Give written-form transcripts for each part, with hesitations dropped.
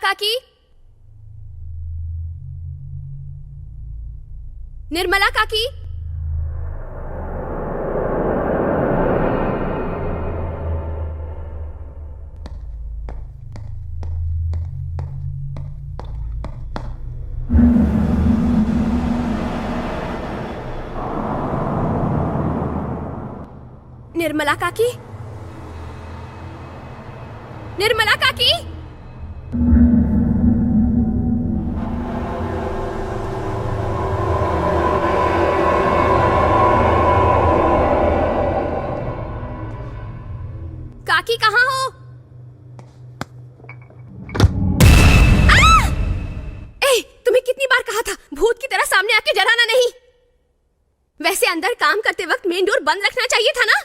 काकी, निर्मला काकी। निर्मला काकी, निर्मला काकी। काकी कहाँ हो? तुम्हें कितनी बार कहा था भूत की तरह सामने आके डराना नहीं। वैसे अंदर काम करते वक्त मेन डोर बंद रखना चाहिए था ना।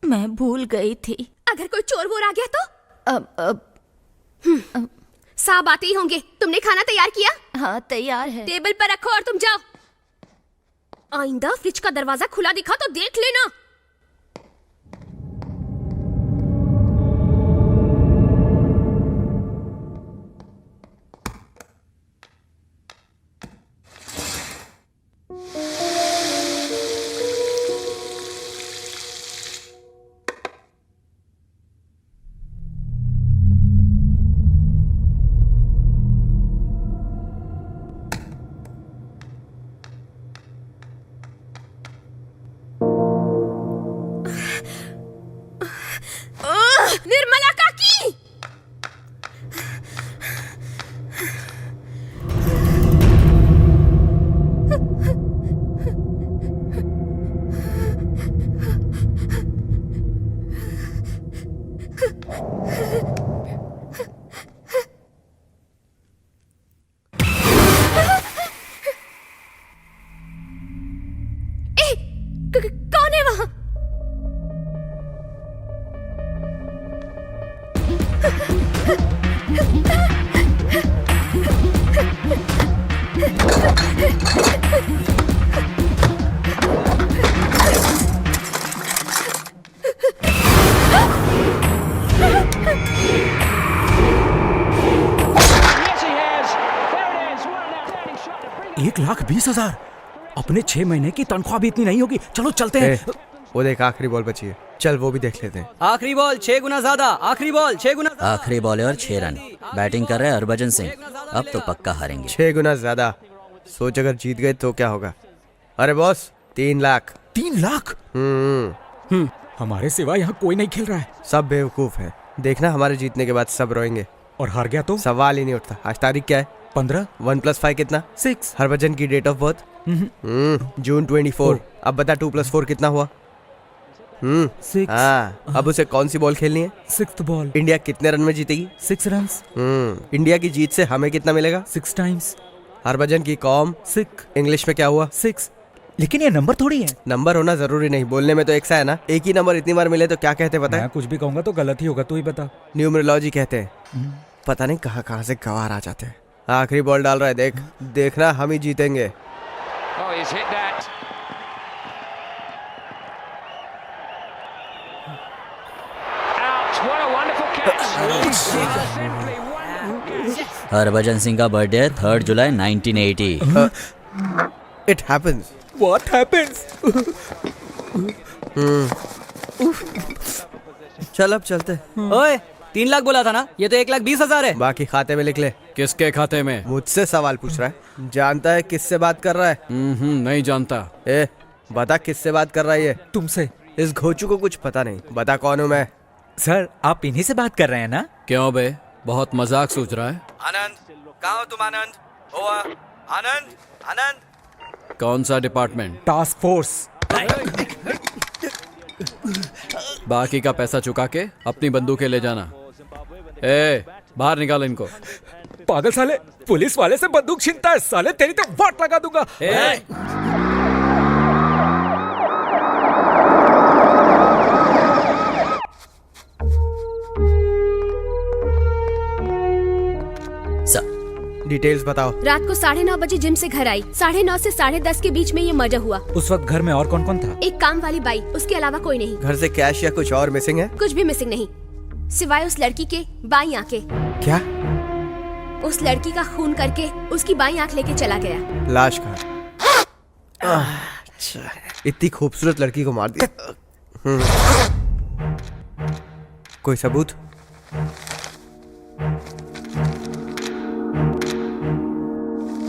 मैं भूल गई थी। अगर कोई चोर वोर आ गया तो? साहब आते ही होंगे। तुमने खाना तैयार किया? हाँ तैयार है। टेबल पर रखो और तुम जाओ। आइंदा फ्रिज का दरवाजा खुला दिखा तो देख लेना। निर्मला काकी, कौन है वहां? $1,20,000। अपने 6 महीने की तनख्वाह भी इतनी नहीं होगी। चलो चलते हैं। वो देख आखिरी बॉल बची है, चल वो भी देख लेते हैं। आखिरी बॉल 6 गुना ज्यादा। आखिरी बॉल 6 गुना। आखिरी बॉलर 6 रन। बैटिंग कर रहे हैं हरभजन सिंह। अब तो पक्का हारेंगे। 6 गुना ज्यादा। सोच अगर जीत गए तो क्या होगा। अरे बॉस 3 लाख। 3 लाख? हमारे सिवा यहाँ कोई नहीं खेल रहा है। सब बेवकूफ है। देखना हमारे जीतने के बाद सब रोएंगे। और हार गया तो? सवाल ही नहीं उठता। आज तारीख क्या है? 15। 1 + 5 कितना? 6। हरभजन की डेट ऑफ बर्थ? जून 24। अब बता 2 + 4 कितना हुआ? 6। हाँ, अब उसे कौन सी बॉल खेलनी है? 6th ball. इंडिया कितने रन में जीतेगी? 6 रन। इंडिया की जीत से हमें कितना मिलेगा? 6 टाइम्स। हरभजन की कॉम? 6। इंग्लिश में क्या हुआ? 6। लेकिन ये नंबर थोड़ी है। नंबर होना जरूरी नहीं, बोलने में तो एक सा है ना। एक ही नंबर इतनी बार मिले तो क्या कहते पता है? मैं कुछ भी कहूंगा तो गलत ही होगा, तू ही बता। न्यूमरोलॉजी कहते हैं। पता नहीं कहाँ कहाँ से गवार आ जाते हैं। आखिरी बॉल डाल रहा है, देखना हम ही जीतेंगे। हरभजन सिंह का birthday 3 July 1980। It happens. What happens? चल अब चलते। ओए 3 लाख बोला था ना, ये तो 1,20,000 है। बाकी खाते में लिख ले। किसके खाते में? मुझसे सवाल पूछ रहा है। जानता है किससे बात कर रहा है? नहीं जानता। ए बता किससे बात कर रहा है ये? तुमसे। इस घोचू को कुछ पता नहीं। बता कौन हूँ मैं? सर आप इन्हीं से बात कर रहे हैं ना? क्यों बे, बहुत मजाक सोच रहा है? आनंद कहाँ हो तुम? आनंद ओवा। आनंद आनंद। कौन सा डिपार्टमेंट? Task force. बाकी का पैसा चुका के अपनी बंदूकें ले जाना। ए बाहर निकाल इनको। पागल साले, पुलिस वाले से बंदूक छीनता है साले, तेरी तो वाट लगा दूंगा। डिटेल्स बताओ। रात को 9:30 बजे जिम से घर आई। 9:30 से 10:30 के बीच में ये मर्डर हुआ। उस वक्त घर में और कौन कौन था? एक काम वाली बाई, उसके अलावा कोई नहीं। घर से कैश या कुछ और मिसिंग है? कुछ भी मिसिंग नहीं, सिवाय उस लड़की के बाईं आंखें। क्या? उस लड़की का खून करके उसकी बाईं आंख लेके चला गया। लाश कहाँ? इतनी खूबसूरत लड़की को मार दिया। कोई सबूत?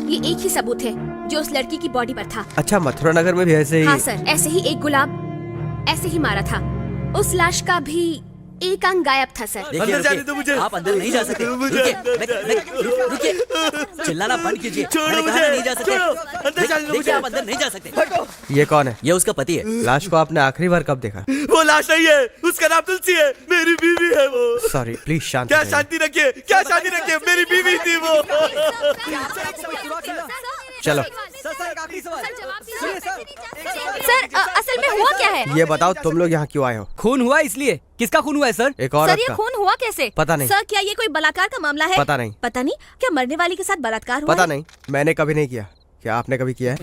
ये एक ही सबूत है जो उस लड़की की बॉडी पर था। अच्छा, मथुरा नगर में भी ऐसे ही? हाँ सर, ऐसे ही एक गुलाब ऐसे ही मारा था। उस लाश का भी एक अंग गायब था सर। अंदर जाने दो मुझे। आप अंदर नहीं जा सकते। रुकिए, चिल्लाना बंद कीजिए। मैंने कहा ना नहीं जा सकते। देखिए, आप अंदर नहीं जा सकते। ये कौन है? ये उसका पति है। लाश को आपने आखिरी बार कब देखा? वो लाश नहीं है, उसका नाम तुलसी है, मेरी बीवी है वो। सॉरी, प्लीज शांत क्या रहिए। शांति रखिए, क्या शांति रखिए, मेरी बीवी थी वो। चलो सर असल में हुआ क्या है? ये बताओ, तुम लोग यहाँ क्यों आए हो? खून हुआ इसलिए। किसका खून हुआ है सर? एक औरत सर ये का। खून हुआ कैसे? पता नहीं। सर क्या ये कोई बलात्कार का मामला है? पता नहीं। पता नहीं, क्या मरने वाली के साथ बलात्कार हुआ पता है? नहीं, मैंने कभी नहीं किया। क्या आपने कभी किया है?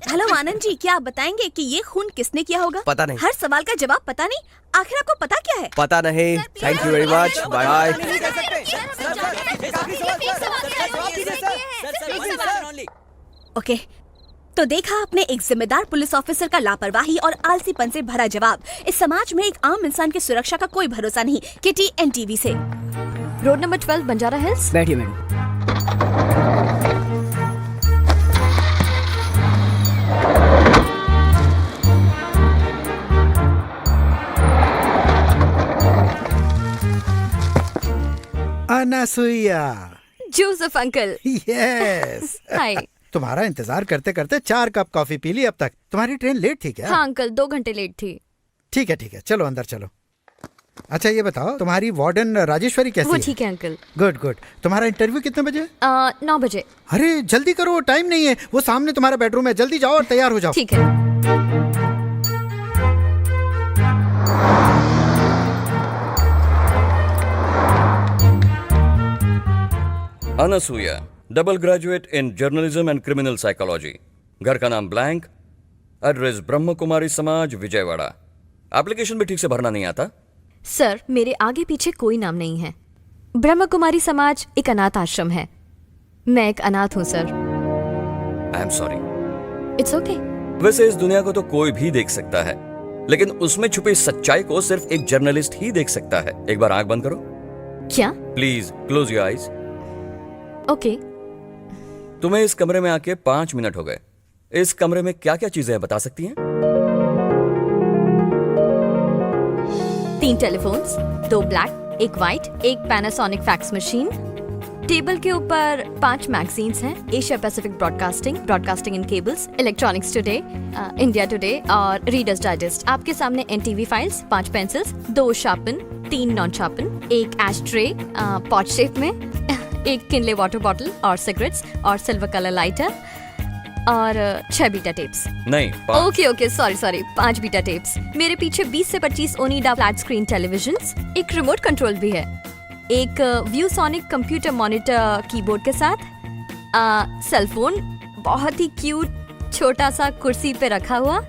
हेलो आनंद जी, क्या आप बताएंगे कि ये खून किसने किया होगा? पता नहीं। हर सवाल का जवाब पता नहीं, आखिर आपको पता क्या है? पता नहीं। Thank you very much, bye bye. Okay, तो देखा आपने एक जिम्मेदार पुलिस ऑफिसर का लापरवाही और आलसीपन से भरा जवाब। इस समाज में एक आम इंसान की सुरक्षा का कोई भरोसा नहीं। किटी एनटीवी से। Road number 12 Banjara Hills. बैठिए madam. Anasuya. Joseph uncle. Yes. Hi. तुम्हारा इंतजार करते करते 4 कप कॉफी पी ली अब तक। तुम्हारी ट्रेन लेट थी क्या? हाँ अंकल, 2 घंटे लेट थी। ठीक है, चलो अंदर चलो। अच्छा ये बताओ, तुम्हारी वार्डन राजेश्वरी कैसी वो है? ठीक है अंकल। गुड। तुम्हारा इंटरव्यू कितने बजे? 9 बजे। अरे जल्दी करो, टाइम नहीं है। वो सामने तुम्हारा बेडरूम है, जल्दी जाओ और तैयार हो जाओ। ठीक है। Anasuya, double graduate in journalism and criminal psychology. घर का नाम ब्लैंक, एड्रेस ब्रह्म कुमारी समाज, विजयवाड़ा। एप्लीकेशन भी ठीक से भरना नहीं आता। सर मेरे आगे पीछे कोई नाम नहीं है। ब्रह्म कुमारी समाज एक अनाथ आश्रम है। मैं एक अनाथ हूँ sir. I am sorry. It's okay. वैसे इस दुनिया को तो कोई भी देख सकता है, लेकिन उसमें छुपी सच्चाई को सिर्फ एक जर्नलिस्ट ही देख सकता है। एक बार आंख बंद करो। क्या? Please close your eyes. Okay. तुम्हें इस कमरे में आके 5 मिनट हो गए। इस कमरे में क्या क्या चीजें हैं, बता सकती हैं? 3 telephones, 2 black, 1 white, 1 Panasonic fax machine. Table के ऊपर 5 मैगजीन्स हैं। Asia Pacific broadcasting, broadcasting in cables, electronics today, India today और रीडर्स डाइजेस्ट। आपके सामने NTV files, 5 pencils, 2 sharpen, 3 non sharpen, 1 ash tray pot shape में, 1 किनले वाटर बॉटल और cigarettes और silver colour lighter और 6 बीटा टेप्स। नहीं, okay sorry 5 beta tapes. मेरे पीछे 20 से 25 ओनिडा फ्लैट स्क्रीन टेलीविजन्स, एक रिमोट कंट्रोल भी है, एक व्यूसोनिक कंप्यूटर मॉनिटर कीबोर्ड के साथ, सेलफोन बहुत ही क्यूट छोटा सा कुर्सी पे रखा हुआ।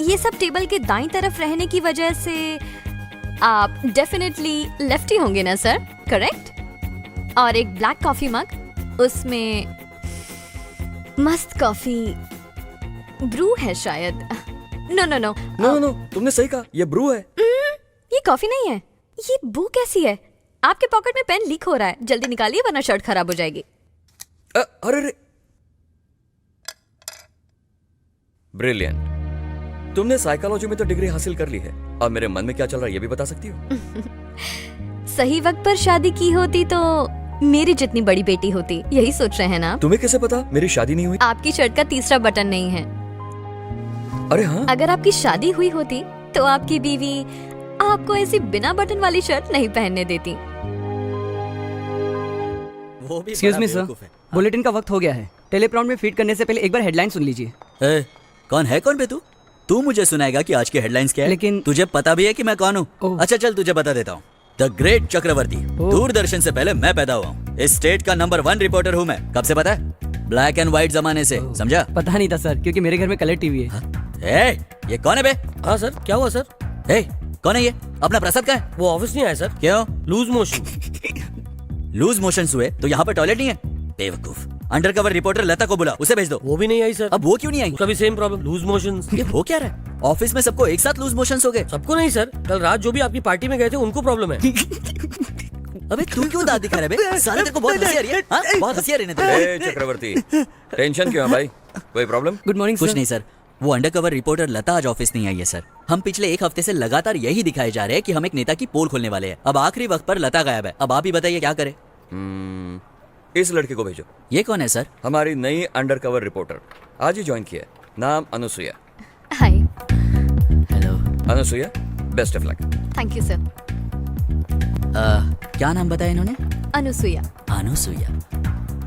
ये सब टेबल के दाईं तरफ रहने की वजह से आप डेफिनेटली लेफ्टी होंगे ना सर? करेक्ट। और एक ब्लैक कॉफी मग, उसमें मस्त कॉफी ब्रू है शायद। नो, तुमने सही कहा, ये ब्रू है। ये कॉफी नहीं है। ये ब्रू कैसी है? आपके पॉकेट में पेन लीक हो रहा है, जल्दी निकालिए वरना शर्ट खराब हो जाएगी। अरे ब्रिलियंट। तुमने साइकोलॉजी में तो डिग्री हासिल कर ली है, अब मेरे मन में क्या चल रहा है ये भी बता सकती हो? सही वक्त पर शादी की होती तो मेरी जितनी बड़ी बेटी होती, यही सोच रहे हैं ना? तुम्हें कैसे पता मेरी शादी नहीं हुई? आपकी शर्ट का तीसरा बटन नहीं है। अरे हाँ, अगर आपकी शादी हुई होती तो आपकी बीवी आपको ऐसी बिना बटन वाली शर्ट नहीं पहनने देती। एक्सक्यूज मी सर, बुलेटिन का वक्त हो गया है। टेलीप्रॉम्प्ट में फीड करने से पहले एक बार हेडलाइन सुन लीजिए। कौन है कौन बे तू मुझे सुनाएगा कि आज की हेडलाइंस क्या है? लेकिन तुझे पता भी है कि मैं कौन हूँ? ओह। अच्छा चल तुझे बता देता हूँ। द ग्रेट चक्रवर्ती, दूरदर्शन से पहले मैं पैदा हुआ हूँ। इस स्टेट का नंबर 1 रिपोर्टर हूँ मैं। कब से पता है? ब्लैक एंड व्हाइट जमाने से, समझा? पता नहीं था सर, क्योंकि मेरे घर में कलर टीवी है। ए, ये कौन है बे? हाँ सर, क्या हुआ सर? ए, कौन है ये? अपना प्रसाद का है? वो ऑफिस नहीं आया सर। क्यों? Loose motion. लूज मोशंस हुए तो यहाँ पर टॉयलेट नहीं है? बेवकूफ। अंडरकवर रिपोर्टर लता को बुला, उसे भेज दो। वो भी नहीं आई सर। अब वो क्यों नहीं आई? उसका भी सेम प्रॉब्लम, लूज मोशंस। ये हो क्या रहा है? ऑफिस में सबको एक साथ लूज मोशंस हो गए? सबको नहीं सर, कल रात जो भी आपकी पार्टी में गए थे उनको प्रॉब्लम है। अबे तू क्यों दांत दिखा रहा है बे? साले तेरे को बहुत हंसी आ रही है? हाँ? बहुत हंसी आ रही है ना? ए चक्रवर्ती, टेंशन क्यों है भाई? कोई प्रॉब्लम? गुड मॉर्निंग कुछ नहीं सर, वो अंडरकवर रिपोर्टर लता आज ऑफिस नहीं आई है सर। हम पिछले एक हफ्ते से लगातार यही दिखाए जा रहे हैं कि हम एक नेता की पोल खोलने वाले हैं। अब आखिरी वक्त पर लता गायब है। अब आप ही बताइए क्या करें? इस लड़के को भेजो। ये कौन है सर? हमारी नई अंडरकवर रिपोर्टर, आज ही ज्वाइन किया है। नाम Anusuya. Hi. Hello. Anusuya, best of luck. Thank you sir. क्या नाम बताया इन्होंने? अनुसुया। अनुसुया।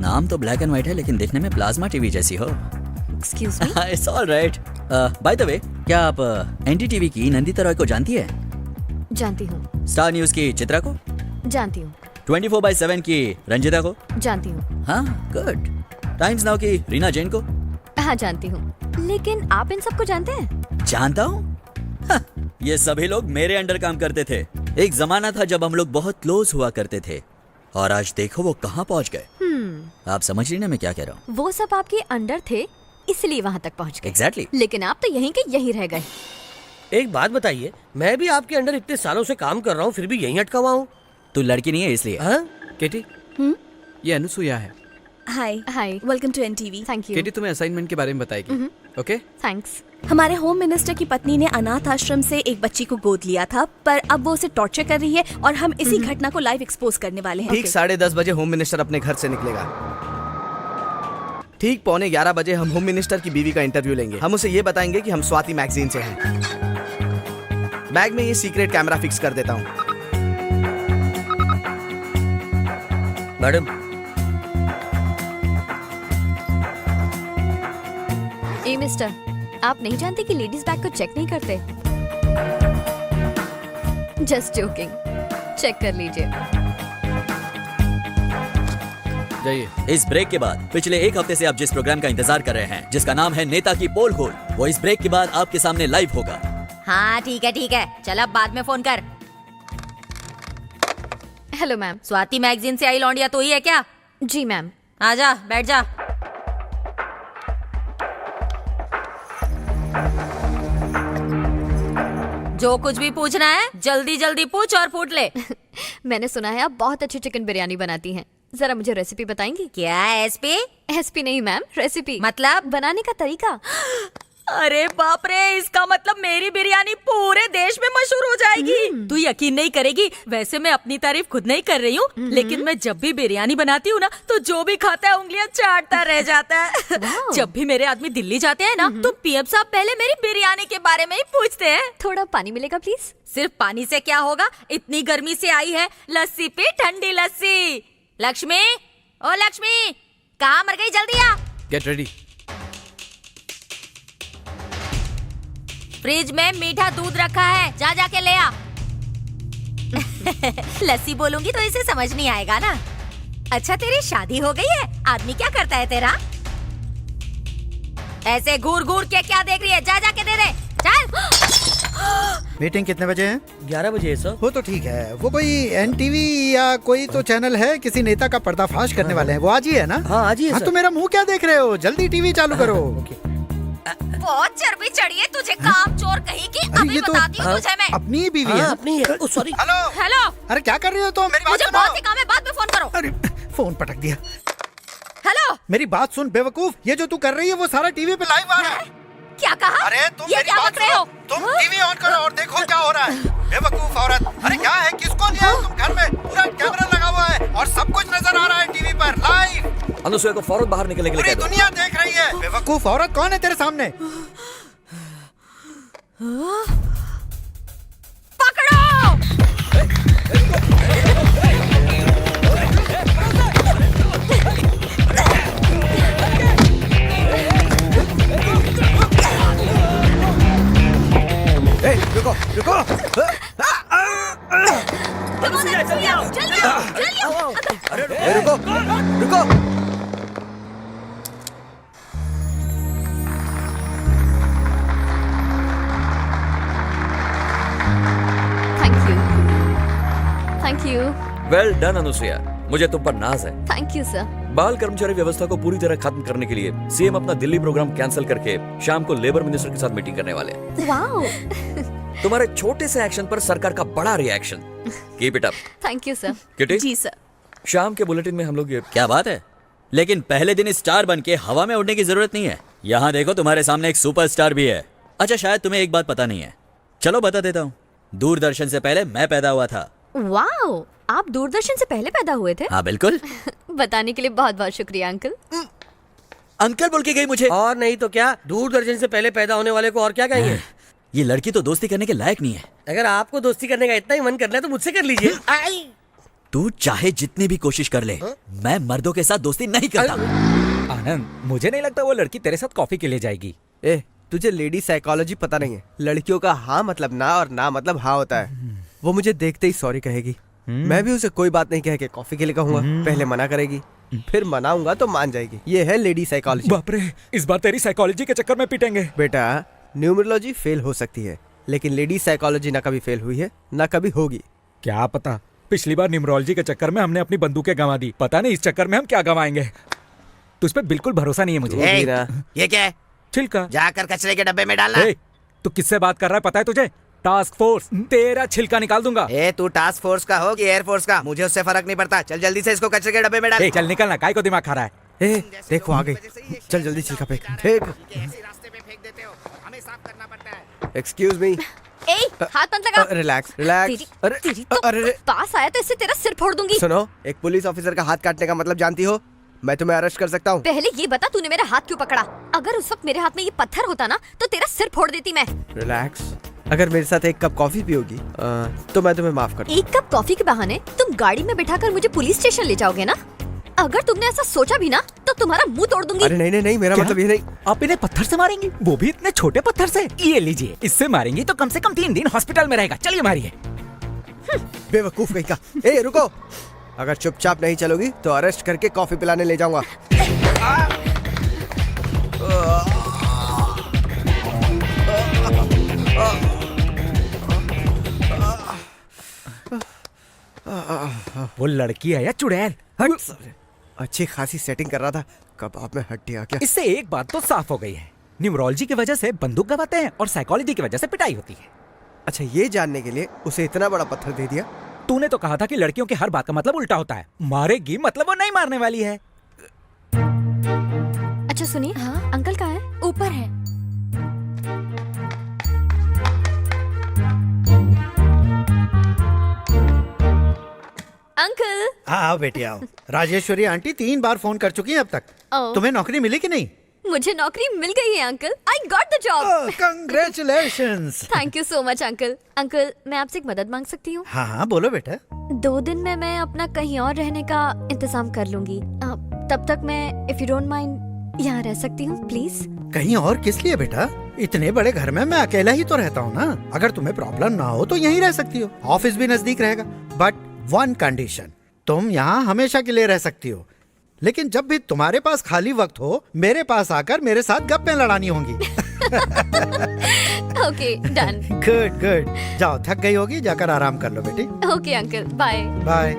नाम तो ब्लैक एंड व्हाइट है लेकिन दिखने में प्लाज्मा टीवी जैसी हो। Excuse me. It's alright. By the way, क्या आप एनडीटीवी की नंदिता रॉय को जानती है? जानती हूँ। स्टार न्यूज की चित्रा को? जानती हूँ। 24/7 की रंजिता को? जानती हूँ। हाँ, गुड। टाइम्स नाउ की रीना जैन को? हाँ जानती हूँ, लेकिन आप इन सबको जानते हैं? जानता हूँ। ये सभी लोग मेरे अंडर काम करते थे। एक जमाना था जब हम लोग बहुत क्लोज हुआ करते थे, और आज देखो वो कहाँ पहुँच गए। आप समझ रही ना मैं क्या कह रहा हूँ? वो सब आपके अंडर थे, इसलिए वहाँ तक पहुँच गए। Exactly. लेकिन आप तो यहीं के यहीं रह गए। एक बात बताइए, मैं भी आपके अंडर इतने सालों से काम कर रहा हूँ, फिर भी यहीं अटका हुआ हूँ। तू लड़की नहीं है इसलिए। हाँ? केटी, ये अनुसुया है। Hi hi. Welcome to NTV. Thank you. Katie तुम्हें असाइनमेंट के बारे में बताएगी। ओके? थैंक्स। हमारे होम मिनिस्टर की पत्नी ने अनाथ आश्रम से एक बच्ची को गोद लिया था, पर अब वो उसे टॉर्चर कर रही है और हम इसी घटना को लाइव एक्सपोज करने वाले हैं। ठीक 10:30 बजे होम मिनिस्टर अपने घर से निकलेगा। ठीक 11:15 बजे हम होम मिनिस्टर की बीवी का इंटरव्यू लेंगे। हम उसे ये बताएंगे कि हम स्वाति मैगजीन से हैं। बैग में ये सीक्रेट कैमरा फिक्स कर देता हूँ। मैडम, ए मिस्टर, आप नहीं जानते कि लेडीज बैग को चेक नहीं करते? जस्ट जोकिंग, चेक कर लीजिए। जाइए। इस ब्रेक के बाद पिछले एक हफ्ते से आप जिस प्रोग्राम का इंतजार कर रहे हैं, जिसका नाम है नेता की पोल खोल, वो इस ब्रेक के बाद आपके सामने लाइव होगा। हाँ ठीक है, चल अब बाद में फोन कर। Hello ma'am. स्वाति मैगजीन से आई लौंडिया तो ही है क्या? जी मैम। आजा, बैठ जा। जो कुछ भी पूछना है जल्दी जल्दी पूछ और फूट ले। मैंने सुना है आप बहुत अच्छी चिकन बिरयानी बनाती हैं। जरा मुझे रेसिपी बताएंगी? क्या एसपी? एसपी नहीं मैम, रेसिपी। मतलब बनाने का तरीका। अरे बाप रे, इसका मतलब मेरी बिरयानी पूरे देश में मशहूर हो जाएगी। तू यकीन नहीं करेगी, वैसे मैं अपनी तारीफ खुद नहीं कर रही हूँ, लेकिन मैं जब भी बिरयानी बनाती हूँ ना, तो जो भी खाता है उंगलियां चाटता रह जाता है। जब भी मेरे आदमी दिल्ली जाते हैं ना, तो पीएम साहब पहले मेरी बिरयानी के बारे में ही पूछते हैं। थोड़ा पानी मिलेगा प्लीज? सिर्फ पानी से क्या होगा, इतनी गर्मी से आई है, लस्सी पी, ठंडी लस्सी। लक्ष्मी, ओ लक्ष्मी, कहाँ मर गई? जल्दी आ। Get ready. फ्रिज में मीठा दूध रखा है, जा जाके ले आ। लस्सी बोलूंगी तो इसे समझ नहीं आएगा ना। अच्छा तेरी शादी हो गई है? आदमी क्या करता है तेरा? ऐसे घूर घूर के क्या देख रही है? जा जाके दे दे, चल। मीटिंग कितने बजे है? 11 बजे है सर। वो तो ठीक है। वो कोई एनटीवी या कोई तो चैनल है, किसी नेता का पर्दाफाश करने वाले हैं। वो आज ही है ना? हाँ आज ही है हाँ सर। तो मेरा मुंह क्या देख रहे हो? जल्दी टीवी चालू करो। बहुत चर्बी चढ़ी है तुझे, काम चोर कहीं की। अभी ये तो बताती हूँ तुझे मैं। अपनी ही बीवी है। अपनी है। सॉरी। हेलो हेलो, अरे क्या कर रही हो? तो मेरी बात मुझे सुनो। बहुत ही काम है, बाद में फोन करो। अरे फोन पटक दिया। हेलो, मेरी बात सुन बेवकूफ, ये जो तू कर रही है वो सारा टीवी पे लाइव आ रहा है। क्या कहा? अरे तुम ये मेरी क्या बात बक रहे सुनो। हो? तुम टीवी ऑन करो और देखो क्या हो रहा है। बेवकूफ औरत, अरे क्या है, किसको लिया है तुम घर में? पूरा कैमरा लगा हुआ है और सब कुछ नजर आ रहा है टीवी पर लाइव। अनुसुया को फौरन बाहर निकलने के लिए पूरी कह दो। दुनिया देख रही है। बेवकूफ औरत, कौन है तेरे सामने? पकड़ो। ए, रुको रुको। जल्दी आओ, जल्दी आओ, जल्दी आओ। ए, रुको रुको। Thank you. Thank you. Well done Anusuya, मुझे तुम पर नाज है। Thank you sir. बाल कर्मचारी व्यवस्था को पूरी तरह खत्म करने के लिए सीएम अपना दिल्ली प्रोग्राम कैंसिल करके शाम को लेबर मिनिस्टर के साथ मीटिंग करने वाले हैं। वाओ। तुम्हारे छोटे से एक्शन पर सरकार का बड़ा reaction. Keep it up. Thank you sir. Kitty? जी सर। शाम के बुलेटिन में हम लोग ये क्या बात है, लेकिन पहले दिन स्टार बन के हवा में उड़ने की जरूरत नहीं है। यहाँ देखो तुम्हारे सामने एक सुपरस्टार भी है। अच्छा शायद तुम्हें एक बात पता नहीं है, चलो बता देता हूँ। दूरदर्शन से पहले मैं पैदा हुआ था। वाओ, आप दूरदर्शन से पहले पैदा हुए थे? हाँ बिल्कुल। बताने के लिए बहुत बहुत शुक्रिया अंकल। अंकल बोल के गई मुझे। और नहीं तो क्या, दूरदर्शन से पहले पैदा होने वाले को और क्या कहेंगे। ये लड़की तो दोस्ती करने के लायक नहीं है। अगर आपको दोस्ती करने का इतना ही मन करना है तो मुझसे कर लीजिए। तू चाहे जितनी भी कोशिश कर ले, मैं मर्दों के साथ दोस्ती नहीं करता। आनंद, मुझे नहीं लगता वो लड़की तेरे साथ कॉफी के लिए जाएगी। ए, तुझे लेडी साइकोलॉजी पता नहीं है। लड़कियों का हाँ मतलब ना और ना मतलब हाँ होता है। वो मुझे देखते ही सॉरी कहेगी, मैं भी उसे कोई बात नहीं कह के कॉफी के लिए कहूंगा। पहले मना करेगी, फिर मनाऊंगा तो मान जाएगी। ये है लेडी साइकोलॉजी। बाप रे, इस बार तेरी साइकोलॉजी के चक्कर में पिटेंगे। बेटा, न्यूमरोलॉजी फेल हो सकती है, लेकिन लेडी साइकोलॉजी ना कभी फेल हुई है ना कभी होगी। क्या पता, पिछली बार न्यूमरोलॉजी के चक्कर में हमने अपनी बंदूकें गंवा दी। पता नहीं इस चक्कर में हम क्या गंवाएंगे। तुझ पे बिल्कुल भरोसा नहीं है मुझे। ये क्या है? छिलका। जाकर कचरे के डब्बे में डालना। तू किससे बात कर रहा है पता है तुझे? टास्क फोर्स, तेरा छिलका निकाल दूंगा। तू टास्क फोर्स का हो कि एयरफोर्स का, मुझे उससे फर्क नहीं पड़ता। चल जल्दी से इसको कचरे के डब्बे में डाल। चल निकलना, काय को दिमाग खा रहा है। देखो आ गई, चल जल्दी छिलका फेंक। फेंक। रास्ते में फेंक देते हो, हमें साफ करना पड़ता है। Excuse me. हाथ मत लगा। Relax relax. तेरी तो पास आया तो इससे तेरा सिर फोड़ दूंगी। सुनो, एक पुलिस ऑफिसर का हाथ काटने का मतलब जानती हो? मैं तुम्हें अरेस्ट कर सकता हूँ। पहले ये बता, तूने मेरा हाथ क्यों पकड़ा? अगर उस वक्त मेरे हाथ में ये पत्थर होता ना तो तेरा सिर फोड़ देती मैं। रिलैक्स। अगर मेरे साथ एक कप कॉफी पियोगी तो मैं तुम्हें माफ कर दूँ। एक कप कॉफी के बहाने तुम गाड़ी में बिठाकर मुझे पुलिस स्टेशन ले जाओगे ना? अगर तुमने ऐसा सोचा भी ना तो तुम्हारा मुंह तोड़ दूंगी। अरे नहीं नहीं नहीं, मेरा मतलब ये नहीं। आप इन्हें पत्थर से मारेंगी, वो भी इतने छोटे पत्थर से? ये लीजिए, इससे मारेंगी तो कम से कम 3 दिन हॉस्पिटल में रहेगा। चलिए मारिए। बेवकूफ कहीं का। ए रुको, अगर चुपचाप नहीं चलोगी तो अरेस्ट करके कॉफी पिलाने ले जाऊंगा। वो लड़की है या चुड़ैल? अच्छी खासी सेटिंग कर रहा था, कबाब में हड्डी आ गया। इससे एक बात तो साफ हो गई है, न्यूमरोलॉजी की वजह से बंदूक गवाते हैं और साइकोलॉजी की वजह से पिटाई होती है। अच्छा, ये जानने के लिए उसे इतना बड़ा पत्थर दे दिया? तूने तो कहा था कि लड़कियों की हर बात का मतलब उल्टा होता है। मारेगी मतलब वो नहीं मारने वाली है। अच्छा सुनिए, हाँ? अंकल कहाँ है? ऊपर है। अंकल। हाँ आओ बेटी आओ। राजेश्वरी आंटी 3 बार फोन कर चुकी हैं अब तक। तुम्हें नौकरी मिली कि नहीं? मुझे नौकरी मिल गई है uncle. I got the job. Congratulations. Thank you so much uncle. Uncle, मैं आपसे एक मदद मांग सकती हूँ? हाँ बोलो बेटा। 2 दिन में मैं अपना कहीं और रहने का इंतजाम कर लूंगी। तब तक मैं इफ यू डोंट माइंड यहाँ रह सकती हूँ प्लीज? कहीं और किस लिए बेटा? इतने बड़े घर में मैं अकेला ही तो रहता हूँ ना। अगर तुम्हें प्रॉब्लम ना हो तो यहीं रह सकती हो, ऑफिस भी नजदीक रहेगा। बट 1 कंडीशन, तुम यहाँ हमेशा के लिए रह सकती हो, लेकिन जब भी तुम्हारे पास खाली वक्त हो मेरे पास आकर मेरे साथ गप्पे लड़ानी होंगी। Okay done. Good good. जाओ, थक गई होगी, जाकर आराम कर लो बेटी। Okay uncle, bye bye.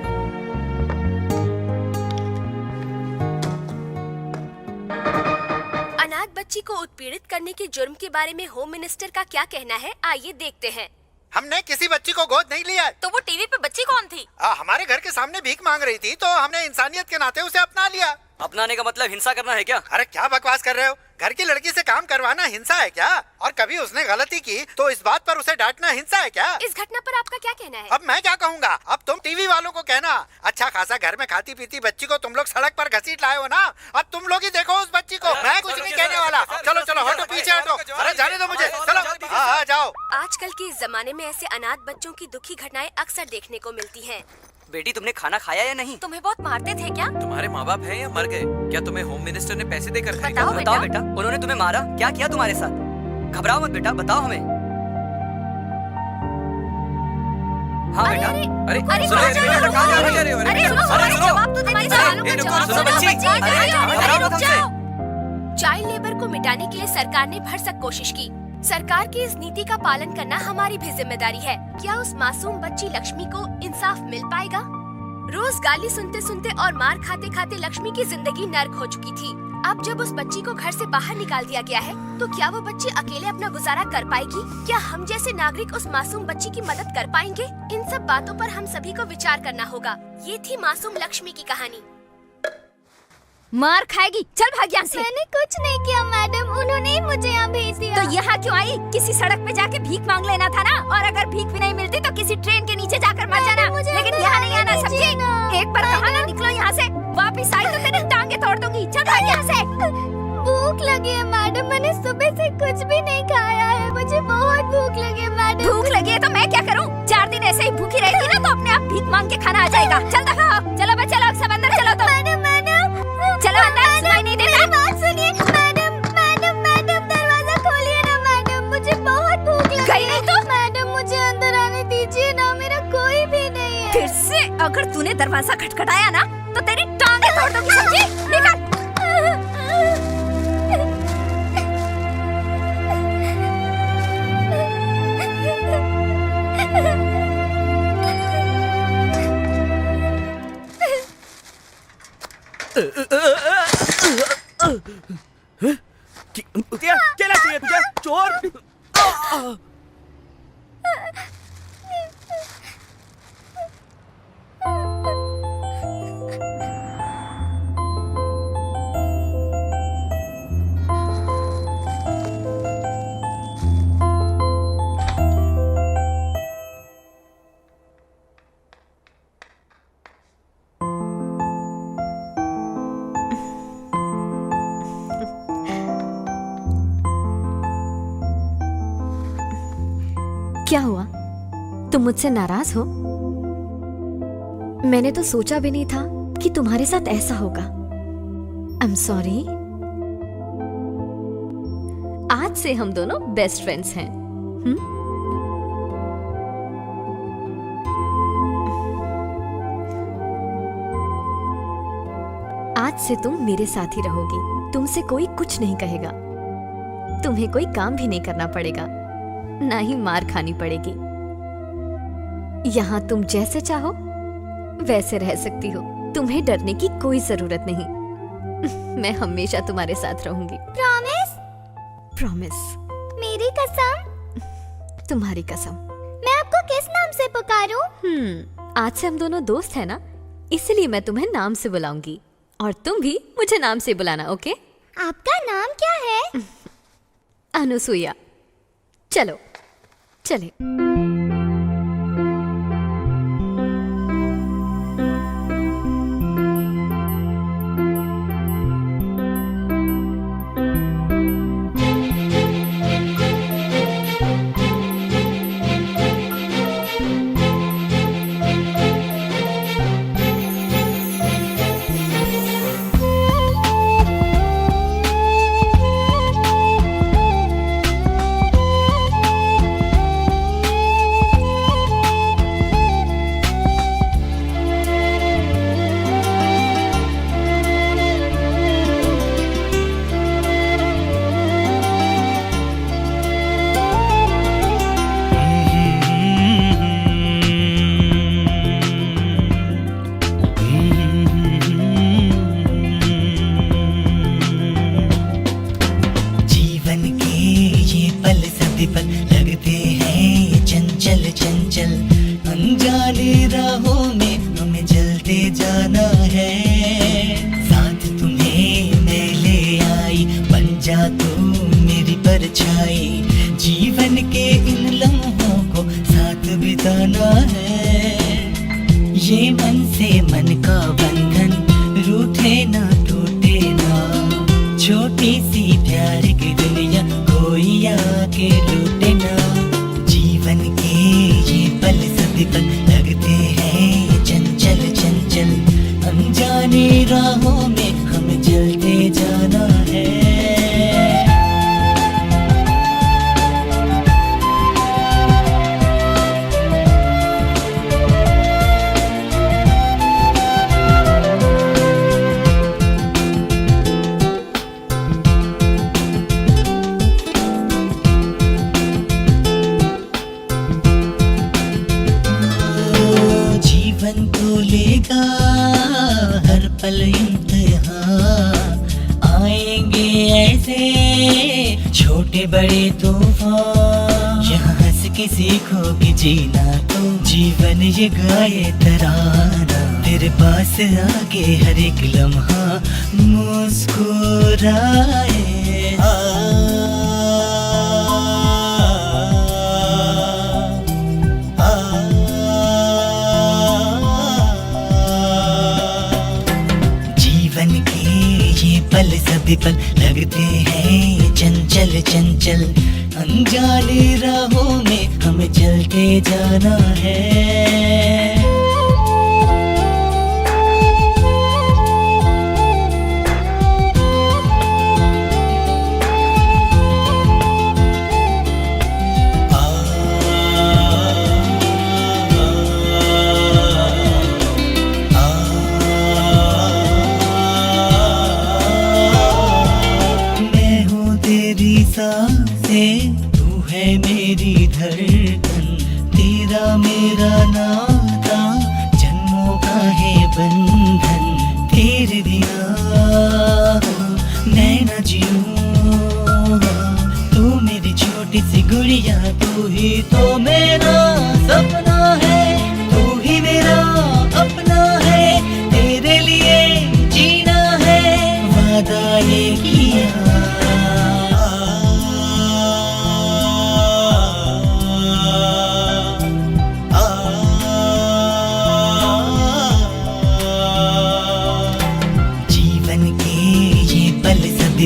अनाथ बच्ची को उत्पीड़ित करने के जुर्म के बारे में होम मिनिस्टर का क्या कहना है, आइए देखते हैं। हमने किसी बच्ची को गोद नहीं लिया। तो वो टीवी पे बच्ची कौन थी? हमारे घर के सामने भीख मांग रही थी तो हमने इंसानियत के नाते उसे अपना लिया। अपनाने का मतलब हिंसा करना है क्या? अरे क्या बकवास कर रहे हो? घर की लड़की से काम करवाना हिंसा है क्या? और कभी उसने गलती की तो इस बात पर उसे डांटना हिंसा है क्या? इस घटना पर आपका क्या कहना है? अब मैं क्या कहूँगा? अब तुम टीवी वालों को कहना। अच्छा खासा घर में खाती पीती बच्ची को तुम लोग सड़क पर घसीट लाए हो ना, अब तुम लोग ही देखो उस बच्ची को। मैं कुछ नहीं कहने वाला। चलो चलो हटो, पीछे हटो। अरे जाने दो मुझे, चलो। हाँ जाओ। आजकल के इस जमाने में ऐसे अनाथ बच्चों की दुखी घटनाएं अक्सर देखने को मिलती हैं। बेटी, तुमने खाना खाया या नहीं? तुम्हें बहुत मारते थे क्या? तुम्हारे माँ बाप हैं या मर गए? क्या तुम्हें होम मिनिस्टर ने पैसे देकर खरीदा? बताओ बताओ बेटा, उन्होंने तुम्हें मारा? क्या किया तुम्हारे साथ? घबराओ मत बेटा, बताओ हमें। हाँ बेटा। अरे चाइल्ड लेबर को मिटाने के लिए सरकार ने भरसक कोशिश की। सरकार की इस नीति का पालन करना हमारी भी जिम्मेदारी है। क्या उस मासूम बच्ची लक्ष्मी को इंसाफ मिल पाएगा? रोज गाली सुनते सुनते और मार खाते खाते लक्ष्मी की जिंदगी नर्क हो चुकी थी। अब जब उस बच्ची को घर से बाहर निकाल दिया गया है, तो क्या वो बच्ची अकेले अपना गुजारा कर पाएगी? क्या हम जैसे नागरिक उस मासूम बच्ची की मदद कर पाएंगे? इन सब बातों पर हम सभी को विचार करना होगा। ये थी मासूम लक्ष्मी की कहानी। मार खाएगी, चल भाग यहाँ से। मैंने कुछ नहीं किया मैडम, उन्होंने ही मुझे यहाँ भेज दिया। तो यहाँ क्यों आई? किसी सड़क पे जाके भीख मांग लेना था ना, और अगर भीख भी नहीं मिलती तो किसी ट्रेन के नीचे जाकर मर जाना, लेकिन यहाँ नहीं आना, समझी? एक बार कहा ना निकलो यहाँ से, वापिस आई तो तेरी टांगे तोड़ दूंगी। चल भाग यहाँ से। भूख लगी है मैडम, मैंने सुबह से कुछ भी नहीं खाया है, मुझे बहुत भूख लगी है मैडम। भूख लगी है तो मैं क्या करूँ? 4 दिन ऐसे ही भूखी रहेगी ना तो अपने आप भीख मांग के खाना आ जाएगा। चल दफा, चलो बच्चे लोग सब अंदर चलो। तो चलो अंदर, सुनाई नहीं देता? बात सुनिए मैडम, मैडम मैडम दरवाजा खोलिए ना मैडम, मुझे बहुत भूख लगी है। गई नहीं तो? मैडम मुझे अंदर आने दीजिए ना, मेरा कोई भी नहीं है। फिर से अगर तूने दरवाजा खटखटाया ना तो तेरी टांगे तोड़ दूंगी, समझी? निकल। क्या चाहिए तुझे चोर? क्या हुआ? तुम मुझसे नाराज हो? मैंने तो सोचा भी नहीं था कि तुम्हारे साथ ऐसा होगा। I am sorry. आज से हम दोनों बेस्ट फ्रेंड्स हैं। आज से तुम मेरे साथ ही रहोगी, तुमसे कोई कुछ नहीं कहेगा, तुम्हें कोई काम भी नहीं करना पड़ेगा, ना ही मार खानी पड़ेगी। यहाँ तुम जैसे चाहो वैसे रह सकती हो, तुम्हें डरने की कोई जरूरत नहीं। मैं हमेशा तुम्हारे साथ रहूंगी। प्रॉमिस? प्रॉमिस। मेरी कसम? तुम्हारी कसम। मैं आपको किस नाम से पुकारूं? आज से हम दोनों दोस्त हैं ना, इसलिए मैं तुम्हें नाम से बुलाऊंगी और तुम भी मुझे नाम से बुलाना, ओके? आपका नाम क्या है? अनुसुईया। चलो चले। मिलेगा हर पल इम्तिहान, आएंगे ऐसे छोटे बड़े तूफान, यहाँ हंस के सीखोगे जीना तो जीवन ये गाए तराना, तेरे पास आके हर एक लम्हा मुस्कुराए। जीवन के ये पल सभी पल लगते हैं चंचल चंचल, अनजाने राहों में हमें चलते जाना है। तू है मेरी धड़कन, तेरा मेरा नाता जन्मों का है बंधन, तेरे बिना मैं न जीऊंगा, तू मेरी छोटी सी गुड़िया, तू ही तो मेरा सपना है, तू ही मेरा अपना है, तेरे लिए जीना है वादा ये किया।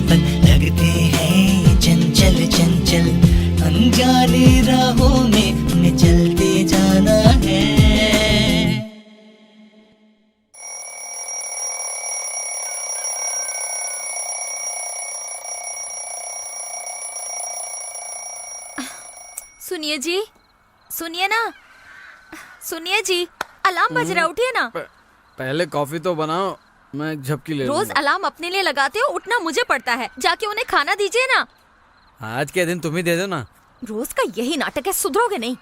पल लगते हैं चंचल चंचल, अनजाने राहों में हमें चलते जाना है। सुनिए जी, सुनिए ना, सुनिए जी, अलार्म बज रहा, उठिए ना। पहले कॉफी तो बनाओ, मैं एक झपकी ले रोज लूंगा। अलार्म अपने लिए लगाते हो, उठना मुझे पड़ता है, जाके उन्हें खाना दीजिए ना। आज के दिन तुम ही दे दो ना। रोज का यही नाटक है, सुधरोगे नहीं।